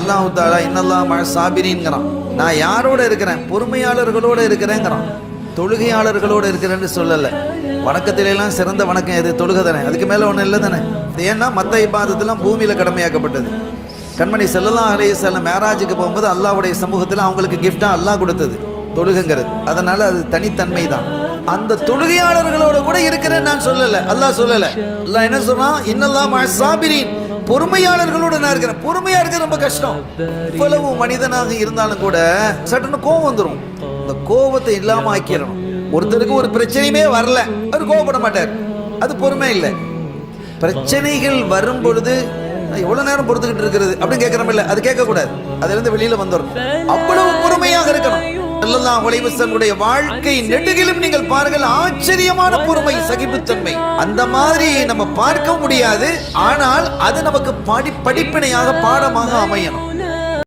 அல்லாஹ் தஆலா இன்னல்லாஹ மஅ ஸாபிரீன்ங்கறான். நான் யாரோட இருக்கிறேன்? பொறுமையாளர்களோட இருக்கிறேங்கிறான். தொழுகையாளர்களோட இருக்கிறேன்னு சொல்லல. வணக்கத்தில எல்லாம் சிறந்த வணக்கம் எது? தொழுகை தானே. அதுக்கு மேல ஒண்ணு இல்லை தானே. ஏன்னா மத்த இபாதத்தெல்லாம் பூமியில கடமையாக்கப்பட்டது. கண்மணி ஸல்லல்லாஹு அலைஹி வஸல்லம் மேராஜுக்கு போகும்போது அல்லாஹ்வுடைய சமூகத்தில் அவங்களுக்கு கிஃப்டா அல்லாஹ் கொடுத்தது தொழுகைங்கிறது. அதனால அது தனித்தன்மை தான். அந்த தொழுகையாளர்களோட கூட இருக்கிறேன்னு நான் சொல்லல, அல்லாஹ் சொல்லல. அல்லாஹ் என்ன சொன்னான்? இன்னல்லாஹ மஅ ஸாபிரீன், பொறுமையாளர்களோட நான் இருக்கிறேன். பொறுமையா இருக்கிறது ரொம்ப கஷ்டம். இவ்வளவு மனிதனாக இருந்தாலும் கூட சட்டுன்னு கோபம் வந்துடும். இந்த கோபத்தை இல்லாம ஆக்கிடணும். ஒருத்தருக்கு ஒரு பிரச்சனையுமே வரல, அவர் கோபப்பட மாட்டார். அது பொறுமை இல்லை. பிரச்சனைகள் வரும் பொழுது எவ்வளவு நேரம் பொறுத்துக்கிட்டு இருக்கிறது அப்படின்னு கேட்கறோம் இல்ல, அது கேட்க கூடாது. அதுல இருந்து வெளியில வந்துடும். அவ்வளவு பொறுமையாக இருக்கணும். ஸல்லல்லாஹு அலைஹி வஸல்லம் வாழ்க்கை நெடுகிலும் நீங்கள் பாருங்கள், ஆச்சரியமான பொறுமை, சகிப்புத்தன்மை. அந்த மாதிரி நம்ம பார்க்க முடியாது. ஆனால் அது நமக்கு படிப்பினையாக பாடமாக அமையணும்.